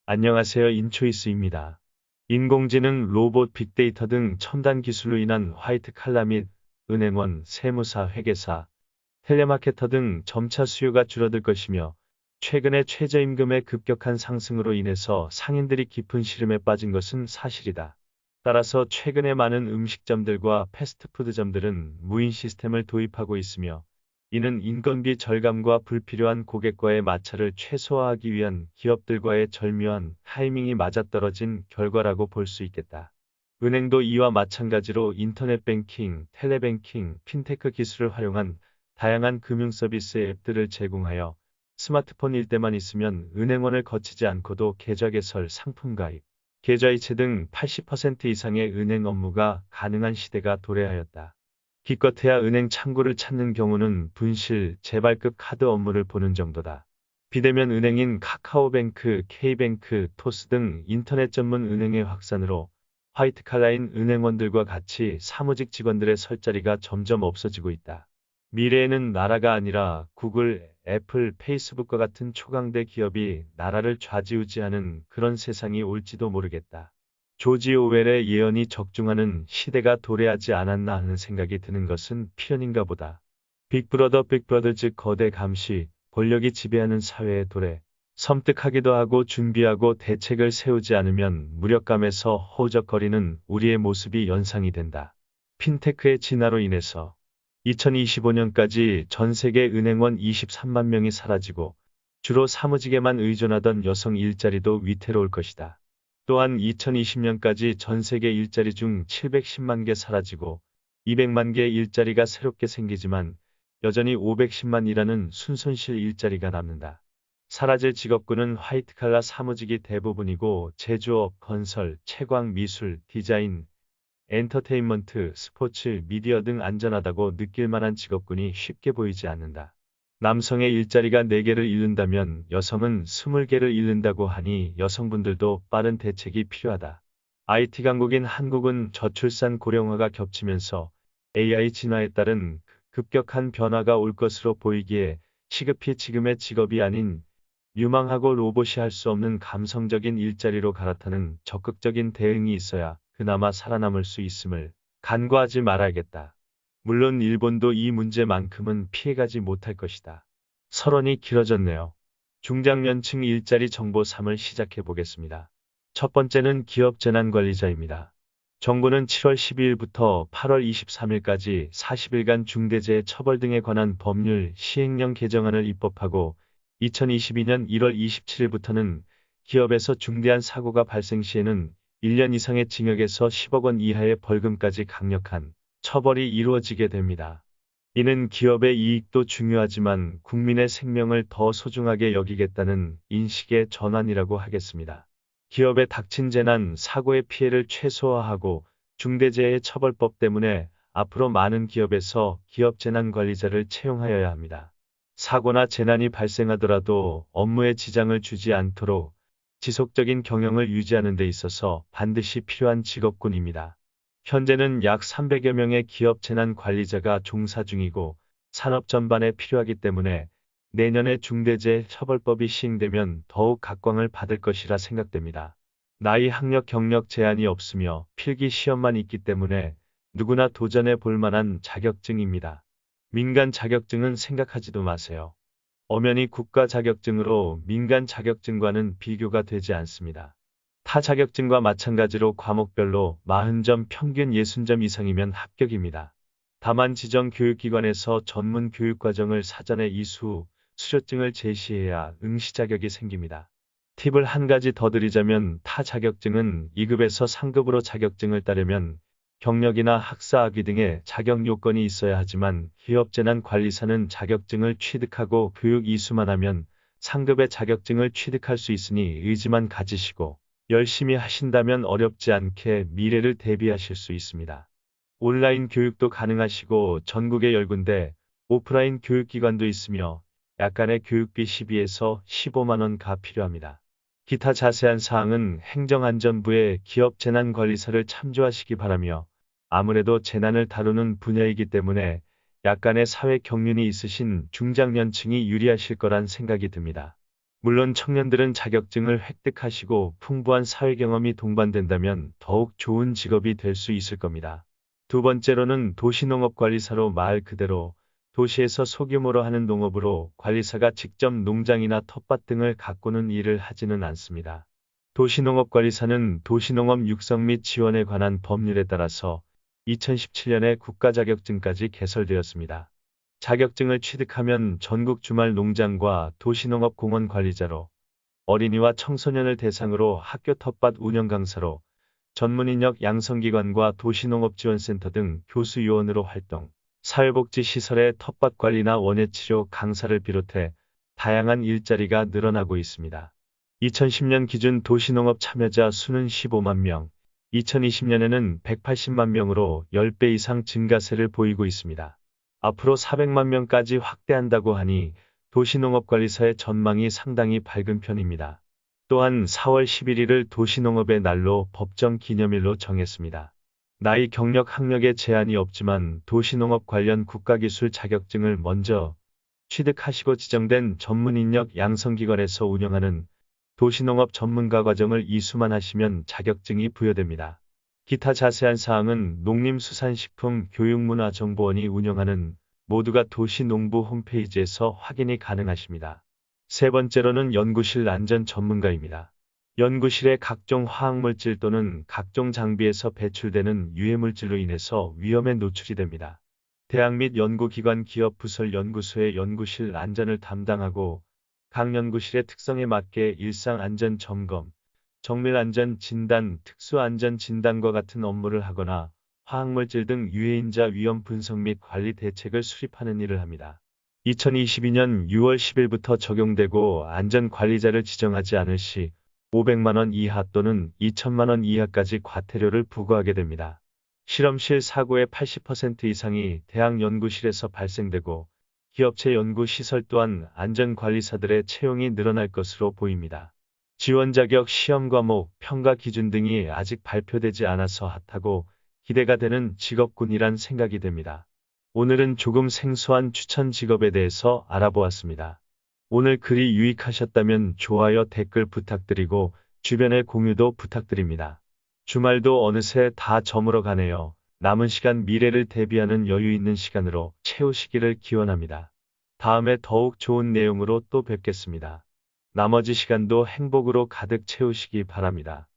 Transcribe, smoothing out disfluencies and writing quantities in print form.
안녕하세요. 인초이스입니다. 인공지능, 로봇, 빅데이터 등 첨단 기술로 인한 화이트 칼라 및 은행원, 세무사, 회계사, 텔레마케터 등 점차 수요가 줄어들 것이며 최근에 최저임금의 급격한 상승으로 인해서 상인들이 깊은 시름에 빠진 것은 사실이다. 따라서 최근에 많은 음식점들과 패스트푸드점들은 무인 시스템을 도입하고 있으며 이는 인건비 절감과 불필요한 고객과의 마찰을 최소화하기 위한 기업들과의 절묘한 타이밍이 맞아떨어진 결과라고 볼 수 있겠다. 은행도 이와 마찬가지로 인터넷 뱅킹, 텔레뱅킹, 핀테크 기술을 활용한 다양한 금융 서비스 앱들을 제공하여 스마트폰 일대만 있으면 은행원을 거치지 않고도 계좌 개설, 상품 가입, 계좌이체 등 80% 이상의 은행 업무가 가능한 시대가 도래하였다. 기껏해야 은행 창구를 찾는 경우는 분실, 재발급 카드 업무를 보는 정도다. 비대면 은행인 카카오뱅크, K뱅크, 토스 등 인터넷 전문 은행의 확산으로 화이트칼라인 은행원들과 같이 사무직 직원들의 설 자리가 점점 없어지고 있다. 미래에는 나라가 아니라 구글, 애플, 페이스북과 같은 초강대 기업이 나라를 좌지우지하는 그런 세상이 올지도 모르겠다. 조지 오웰의 예언이 적중하는 시대가 도래하지 않았나 하는 생각이 드는 것은 필연인가 보다. 빅브러더 빅브러들 즉 거대 감시, 권력이 지배하는 사회의 도래. 섬뜩하기도 하고 준비하고 대책을 세우지 않으면 무력감에서 허우적거리는 우리의 모습이 연상이 된다. 핀테크의 진화로 인해서 2025년까지 전 세계 은행원 23만 명이 사라지고 주로 사무직에만 의존하던 여성 일자리도 위태로울 것이다. 또한 2020년까지 전 세계 일자리 중 710만 개 사라지고 200만 개의 일자리가 새롭게 생기지만 여전히 510만이라는 순손실 일자리가 남는다. 사라질 직업군은 화이트칼라 사무직이 대부분이고 제조업, 건설, 채광, 미술, 디자인, 엔터테인먼트, 스포츠, 미디어 등 안전하다고 느낄 만한 직업군이 쉽게 보이지 않는다. 남성의 일자리가 4개를 잃는다면 여성은 20개를 잃는다고 하니 여성분들도 빠른 대책이 필요하다. IT 강국인 한국은 저출산 고령화가 겹치면서 AI 진화에 따른 급격한 변화가 올 것으로 보이기에 시급히 지금의 직업이 아닌 유망하고 로봇이 할 수 없는 감성적인 일자리로 갈아타는 적극적인 대응이 있어야 그나마 살아남을 수 있음을 간과하지 말아야겠다. 물론 일본도 이 문제만큼은 피해가지 못할 것이다. 서론이 길어졌네요. 중장년층 일자리 정보 3을 시작해 보겠습니다. 첫 번째는 기업 재난관리자입니다. 정부는 7월 12일부터 8월 23일까지 40일간 중대재해 처벌 등에 관한 법률 시행령 개정안을 입법하고 2022년 1월 27일부터는 기업에서 중대한 사고가 발생 시에는 1년 이상의 징역에서 10억 원 이하의 벌금까지 강력한 처벌이 이루어지게 됩니다. 이는 기업의 이익도 중요하지만 국민의 생명을 더 소중하게 여기겠다는 인식의 전환이라고 하겠습니다. 기업에 닥친 재난, 사고의 피해를 최소화하고 중대재해처벌법 때문에 앞으로 많은 기업에서 기업재난관리자를 채용하여야 합니다. 사고나 재난이 발생하더라도 업무에 지장을 주지 않도록 지속적인 경영을 유지하는 데 있어서 반드시 필요한 직업군입니다. 현재는 약 300여 명의 기업 재난 관리자가 종사 중이고 산업 전반에 필요하기 때문에 내년에 중대재해처벌법이 시행되면 더욱 각광을 받을 것이라 생각됩니다. 나이 학력 경력 제한이 없으며 필기 시험만 있기 때문에 누구나 도전해 볼 만한 자격증입니다. 민간 자격증은 생각하지도 마세요. 엄연히 국가 자격증으로 민간 자격증과는 비교가 되지 않습니다. 타 자격증과 마찬가지로 과목별로 40점 평균 60점 이상이면 합격입니다. 다만 지정 교육기관에서 전문 교육과정을 사전에 이수 후 수료증을 제시해야 응시 자격이 생깁니다. 팁을 한 가지 더 드리자면 타 자격증은 2급에서 상급으로 자격증을 따려면 경력이나 학사학위 등의 자격 요건이 있어야 하지만 기업재난관리사는 자격증을 취득하고 교육 이수만 하면 상급의 자격증을 취득할 수 있으니 의지만 가지시고 열심히 하신다면 어렵지 않게 미래를 대비하실 수 있습니다. 온라인 교육도 가능하시고 전국에 10군데 오프라인 교육기관도 있으며 약간의 교육비 12에서 15만 원가 필요합니다. 기타 자세한 사항은 행정안전부의 기업재난관리사를 참조하시기 바라며 아무래도 재난을 다루는 분야이기 때문에 약간의 사회 경륜이 있으신 중장년층이 유리하실 거란 생각이 듭니다. 물론 청년들은 자격증을 획득하시고 풍부한 사회 경험이 동반된다면 더욱 좋은 직업이 될 수 있을 겁니다. 두 번째로는 도시농업관리사로 말 그대로 도시에서 소규모로 하는 농업으로 관리사가 직접 농장이나 텃밭 등을 가꾸는 일을 하지는 않습니다. 도시농업관리사는 도시농업 육성 및 지원에 관한 법률에 따라서 2017년에 국가자격증까지 개설되었습니다. 자격증을 취득하면 전국 주말 농장과 도시농업 공원 관리자로, 어린이와 청소년을 대상으로 학교 텃밭 운영 강사로, 전문인력 양성기관과 도시농업지원센터 등 교수 요원으로 활동, 사회복지시설의 텃밭 관리나 원예치료 강사를 비롯해 다양한 일자리가 늘어나고 있습니다. 2010년 기준 도시농업 참여자 수는 15만 명, 2020년에는 180만 명으로 10배 이상 증가세를 보이고 있습니다. 앞으로 400만 명까지 확대한다고 하니 도시농업관리사의 전망이 상당히 밝은 편입니다. 또한 4월 11일을 도시농업의 날로 법정 기념일로 정했습니다. 나이 경력 학력에 제한이 없지만 도시농업 관련 국가기술 자격증을 먼저 취득하시고 지정된 전문인력 양성기관에서 운영하는 도시농업 전문가 과정을 이수만 하시면 자격증이 부여됩니다. 기타 자세한 사항은 농림수산식품교육문화정보원이 운영하는 모두가 도시농부 홈페이지에서 확인이 가능하십니다. 세 번째로는 연구실 안전 전문가입니다. 연구실의 각종 화학물질 또는 각종 장비에서 배출되는 유해물질로 인해서 위험에 노출이 됩니다. 대학 및 연구기관 기업 부설 연구소의 연구실 안전을 담당하고 각 연구실의 특성에 맞게 일상 안전 점검, 정밀 안전 진단, 특수 안전 진단과 같은 업무를 하거나 화학물질 등 유해인자 위험 분석 및 관리 대책을 수립하는 일을 합니다. 2022년 6월 10일부터 적용되고 안전관리자를 지정하지 않을 시 500만 원 이하 또는 2천만 원 이하까지 과태료를 부과하게 됩니다. 실험실 사고의 80% 이상이 대학 연구실에서 발생되고 기업체 연구시설 또한 안전관리사들의 채용이 늘어날 것으로 보입니다. 지원 자격, 시험 과목, 평가 기준 등이 아직 발표되지 않아서 핫하고 기대가 되는 직업군이란 생각이 됩니다. 오늘은 조금 생소한 추천 직업에 대해서 알아보았습니다. 오늘 글이 유익하셨다면 좋아요, 댓글 부탁드리고 주변에 공유도 부탁드립니다. 주말도 어느새 다 저물어 가네요. 남은 시간 미래를 대비하는 여유 있는 시간으로 채우시기를 기원합니다. 다음에 더욱 좋은 내용으로 또 뵙겠습니다. 나머지 시간도 행복으로 가득 채우시기 바랍니다.